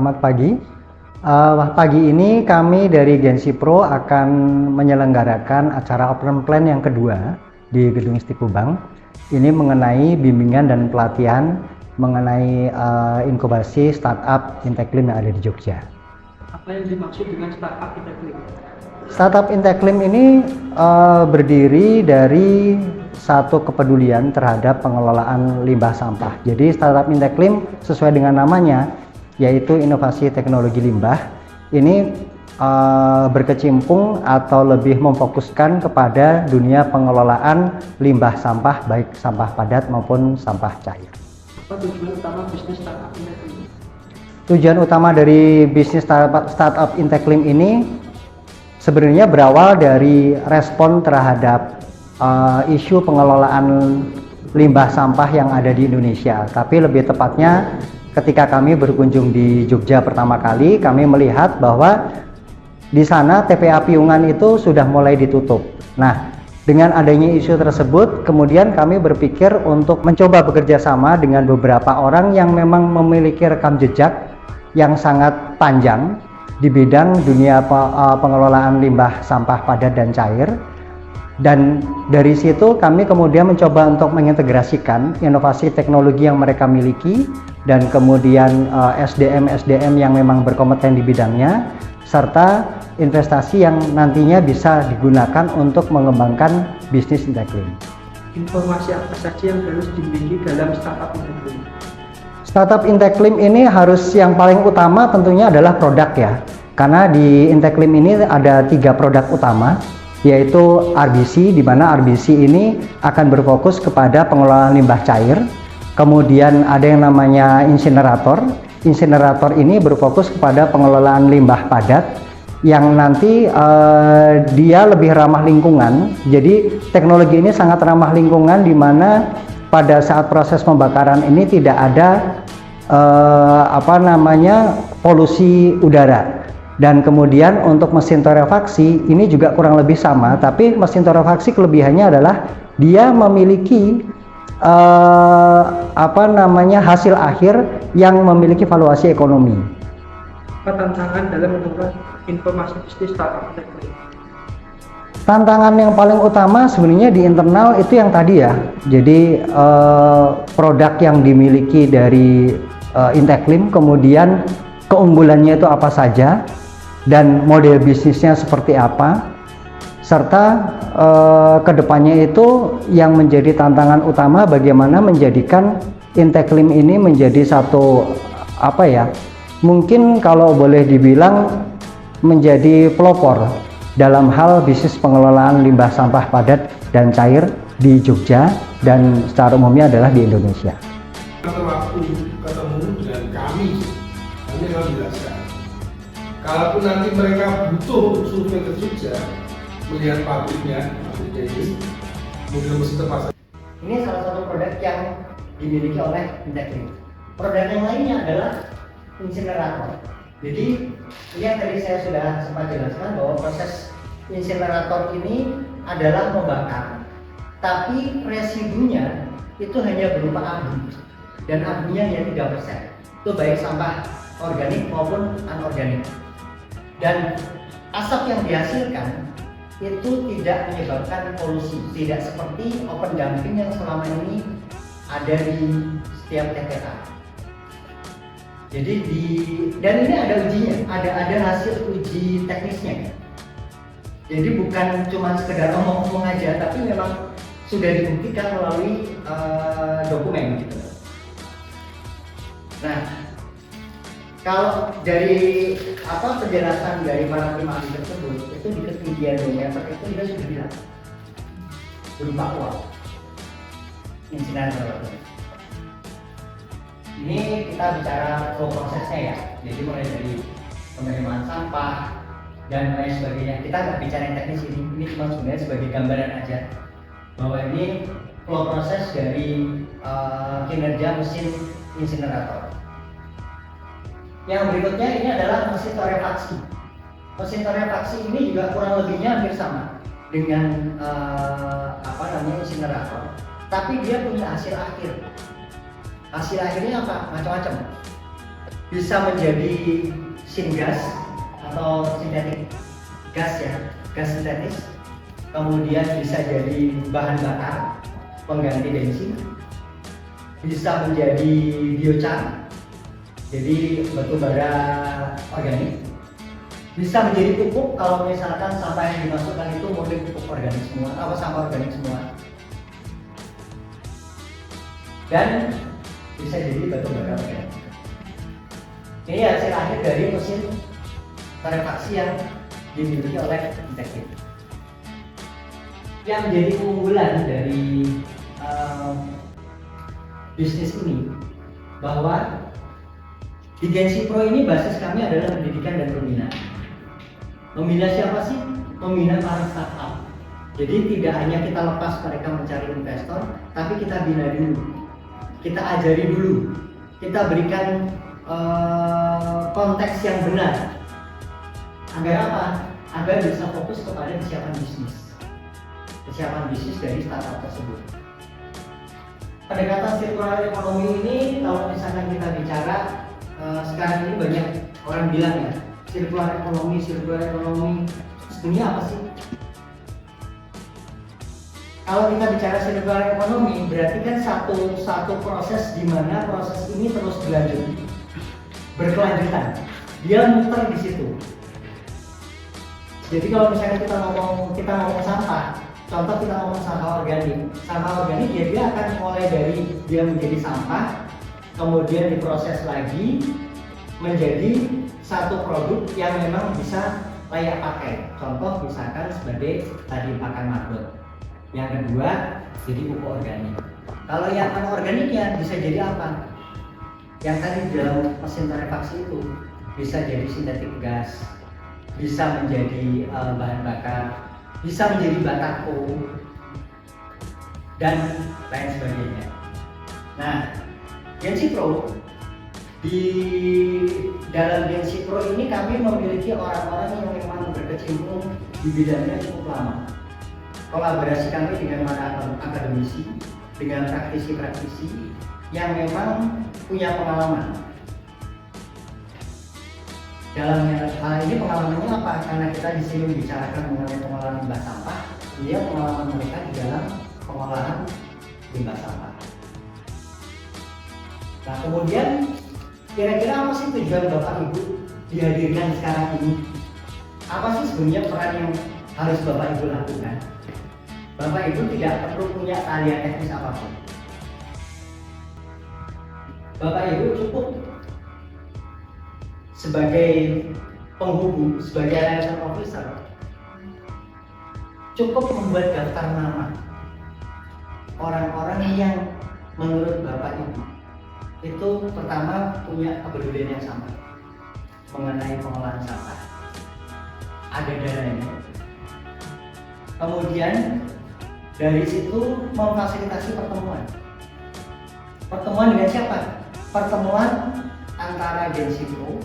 Selamat pagi. Pagi ini kami dari Gensi Pro akan menyelenggarakan acara Open Plan yang kedua di Gedung Isti Kubang. Ini mengenai bimbingan dan pelatihan mengenai inkubasi startup Inteklim yang ada di Jogja. Apa yang dimaksud dengan startup Inteklim? Startup Inteklim ini berdiri dari satu kepedulian terhadap pengelolaan limbah sampah. Jadi startup Inteklim sesuai dengan namanya, yaitu inovasi teknologi limbah. Ini berkecimpung atau lebih memfokuskan kepada dunia pengelolaan limbah sampah, baik sampah padat maupun sampah cair. Apa tujuan utama bisnis startup Inteklim? Tujuan utama dari bisnis startup Inteklim ini sebenarnya berawal dari respon terhadap isu pengelolaan limbah sampah yang ada di Indonesia. Tapi lebih tepatnya ketika kami berkunjung di Jogja pertama kali, kami melihat bahwa di sana TPA Piungan itu sudah mulai ditutup. Nah, dengan adanya isu tersebut, kemudian kami berpikir untuk mencoba bekerja sama dengan beberapa orang yang memang memiliki rekam jejak yang sangat panjang di bidang dunia pengelolaan limbah sampah padat dan cair. Dan dari situ kami kemudian mencoba untuk mengintegrasikan inovasi teknologi yang mereka miliki dan kemudian SDM yang memang berkompeten di bidangnya, serta investasi yang nantinya bisa digunakan untuk mengembangkan bisnis Inteklim. Informasi apa saja yang harus dimiliki dalam startup Inteklim? Startup Inteklim ini harus yang paling utama tentunya adalah produk ya. Karena di Inteklim ini ada 3 produk utama, yaitu RBC, di mana RBC ini akan berfokus kepada pengelolaan limbah cair. Kemudian ada yang namanya insinerator. Insinerator ini berfokus kepada pengelolaan limbah padat yang nanti dia lebih ramah lingkungan. Jadi teknologi ini sangat ramah lingkungan, di mana pada saat proses pembakaran ini tidak ada polusi udara. Dan kemudian untuk mesin torrefaksi ini juga kurang lebih sama, tapi mesin torrefaksi kelebihannya adalah dia memiliki hasil akhir yang memiliki valuasi ekonomi. Apa tantangan dalam membuat informasi bisnis startup Inteklim? Tantangan yang paling utama sebenarnya di internal itu yang tadi ya. Jadi produk yang dimiliki dari Inteklim, kemudian keunggulannya itu apa saja, dan model bisnisnya seperti apa, serta kedepannya itu yang menjadi tantangan utama bagaimana menjadikan Inteklim ini menjadi satu mungkin kalau boleh dibilang menjadi pelopor dalam hal bisnis pengelolaan limbah sampah padat dan cair di Jogja dan secara umumnya adalah di Indonesia. Waktu ketemu dengan kami, hanya kami jelaskan. Kalaupun nanti mereka butuh survei ke Jogja, melihat pabriknya ini, mungkin mesti terpaksa. Ini salah satu produk yang dimiliki oleh Inteklim. Produk yang lainnya adalah insinerator. Jadi ini yang tadi saya sudah sempat jelaskan bahwa proses insinerator ini adalah membakar, tapi residunya itu hanya berupa abu, dan abunya hanya 3%. Itu baik sampah organik maupun anorganik. Dan asap yang dihasilkan itu tidak menyebabkan polusi, tidak seperti open dumping yang selama ini ada di setiap TPA. Jadi dan ini ada ujinya, ada hasil uji teknisnya. Jadi bukan cuma sekedar omong-omong aja, tapi memang sudah dibuktikan melalui dokumen gitu. Nah, kalau dari penjelasan dari para tim ahli tersebut, itu di ketinggian 2 meter itu kita sudah bilang berupa uap insinerator. Ini kita bicara flow prosesnya ya, jadi mulai dari penerimaan sampah dan lain sebagainya. Kita nggak bicara yang teknis ini cuma sebenarnya sebagai gambaran aja bahwa ini flow proses dari kinerja mesin insinerator. Yang berikutnya ini adalah mesin torrefaksi. Mesin torrefaksi ini juga kurang lebihnya hampir sama dengan insinerator, tapi dia punya hasil akhir. Hasil akhirnya apa? Macam-macam. bisa menjadi syngas atau sintetik gas ya, gas sintetis, kemudian bisa jadi bahan bakar pengganti bensin, bisa menjadi biochar, jadi batu bara organik, bisa menjadi pupuk kalau misalkan sampah yang dimasukkan itu murni pupuk organik semua, sampah organik semua, dan bisa jadi batu bara organik. Ini hasil akhir dari mesin rarefaksi yang dimiliki oleh Inteklim. Yang menjadi keunggulan dari bisnis ini bahwa di Gensi Pro ini basis kami adalah pendidikan dan pembinaan. Membina siapa sih? Membina para startup. Jadi tidak hanya kita lepas mereka mencari investor, tapi kita bina dulu, kita ajari dulu, kita berikan konteks yang benar. Agar apa? Agar bisa fokus kepada kesiapan bisnis dari startup tersebut. Pendekatan sirkular ekonomi ini, kalau misalkan kita bicara sekarang ini banyak orang bilang ya, sirkular ekonomi. Sebenarnya apa sih? Kalau kita bicara sirkular ekonomi, berarti kan satu proses di mana proses ini terus berkelanjutan. Dia muter di situ. Jadi kalau misalnya kita ngomong sampah, contoh kita ngomong sampah organik dia akan mulai dari dia menjadi sampah, kemudian diproses lagi menjadi satu produk yang memang bisa layak pakai. Contoh misalkan sebagai tadi pakan marbot. Yang kedua jadi pupuk organik. Kalau yang anorganiknya bisa jadi apa? Yang tadi dalam mesin rarefaksi itu bisa jadi sintetik gas, bisa menjadi bahan bakar, bisa menjadi batako, dan lain sebagainya. Nah, Gensi Pro, di dalam Gensi Pro ini kami memiliki orang-orang yang memang berkecimpung di bidangnya cukup lama. Kolaborasi kami dengan para akademisi, dengan praktisi-praktisi yang memang punya pengalaman. Dalam hal ini pengalamannya apa? Karena kita di sini membicarakan mengenai pengolahan limbah sampah, dia pengalaman mereka di dalam pengolahan limbah sampah. Nah, kemudian kira-kira apa sih tujuan Bapak Ibu dihadirkan sekarang ini? Apa sih sebenarnya peran yang harus Bapak Ibu lakukan? Bapak Ibu tidak perlu punya keahlian teknis apapun. Bapak Ibu cukup sebagai penghubung, sebagai liaison officer, cukup membuat daftar nama orang-orang yang menurut Bapak Ibu itu pertama punya kepedulian yang sama mengenai pengolahan sampah, ada dananya. Kemudian dari situ memfasilitasi pertemuan dengan siapa? Pertemuan antara Gensi Pro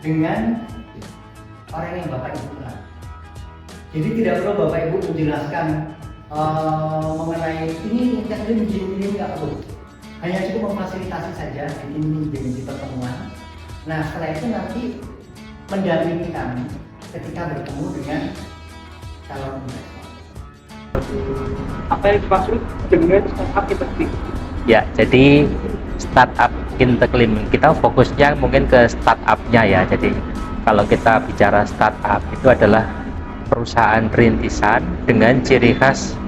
dengan orang yang Bapak Ibu kenal. Jadi tidak perlu Bapak Ibu menjelaskan mengenai ini nggak perlu. Hanya cukup memfasilitasi saja di pertemuan. Nah, setelah itu nanti mendampingi kami ketika bertemu dengan calon investor. Apa yang dimaksud dengan startup Inteklim? Ya, jadi startup Inteklim kita fokusnya mungkin ke startupnya ya. Jadi kalau kita bicara startup itu adalah perusahaan rintisan dengan ciri khas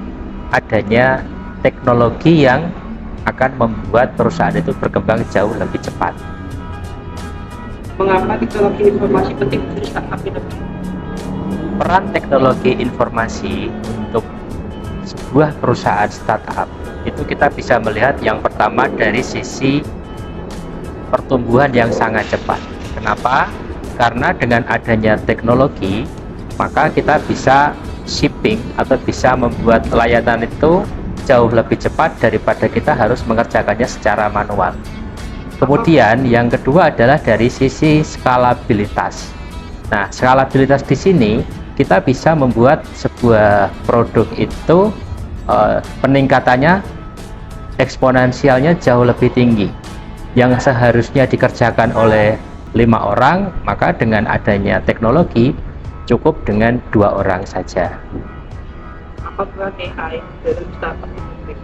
adanya teknologi yang akan membuat perusahaan itu berkembang jauh lebih cepat. Mengapa teknologi informasi penting untuk startup Inteklim? Peran teknologi informasi untuk sebuah perusahaan startup itu kita bisa melihat yang pertama dari sisi pertumbuhan yang sangat cepat. Kenapa? Karena dengan adanya teknologi maka kita bisa shipping atau bisa membuat layanan itu jauh lebih cepat daripada kita harus mengerjakannya secara manual. Kemudian yang kedua adalah dari sisi skalabilitas. Nah, skalabilitas di sini kita bisa membuat sebuah produk itu peningkatannya eksponensialnya jauh lebih tinggi. yang seharusnya dikerjakan oleh 5 orang, maka dengan adanya teknologi cukup dengan 2 orang saja. Apa peran AI dalam startup Interclaim?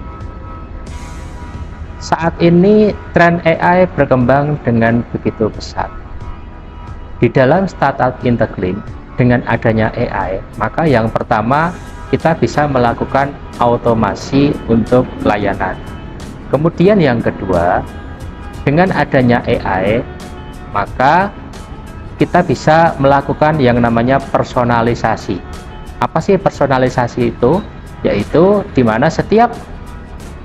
Saat ini tren AI berkembang dengan begitu pesat. Di dalam startup Interclaim, dengan adanya AI, maka yang pertama kita bisa melakukan automasi untuk layanan. Kemudian yang kedua, dengan adanya AI, maka kita bisa melakukan yang namanya personalisasi. Apa sih personalisasi itu? Yaitu di mana setiap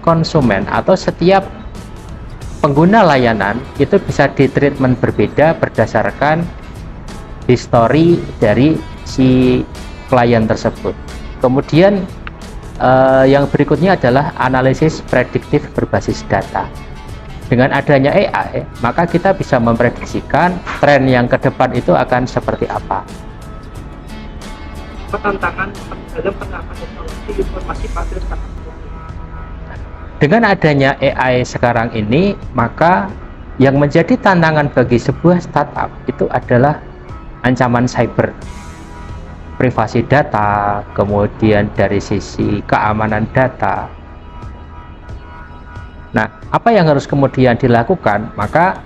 konsumen atau setiap pengguna layanan itu bisa ditreatment berbeda berdasarkan histori dari si klien tersebut. Kemudian yang berikutnya adalah analisis prediktif berbasis data. Dengan adanya AI, maka kita bisa memprediksikan tren yang ke depan itu akan seperti apa. Apa tantangan dalam penerapan teknologi informasi pada startup? Dengan adanya AI sekarang ini, maka yang menjadi tantangan bagi sebuah startup itu adalah ancaman cyber, privasi data, kemudian dari sisi keamanan data. Nah, apa yang harus kemudian dilakukan? Maka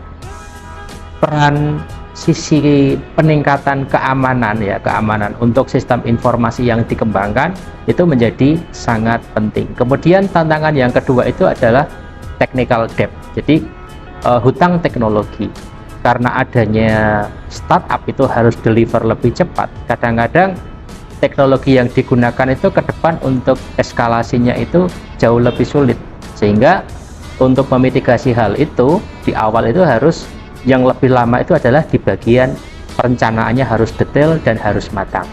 peran sisi peningkatan keamanan untuk sistem informasi yang dikembangkan itu menjadi sangat penting. Kemudian tantangan yang kedua itu adalah technical debt. Jadi hutang teknologi. Karena adanya startup itu harus deliver lebih cepat. Kadang-kadang teknologi yang digunakan itu ke depan untuk eskalasinya itu jauh lebih sulit. Sehingga untuk memitigasi hal itu di awal itu harus yang lebih lama itu adalah di bagian perencanaannya harus detail dan harus matang.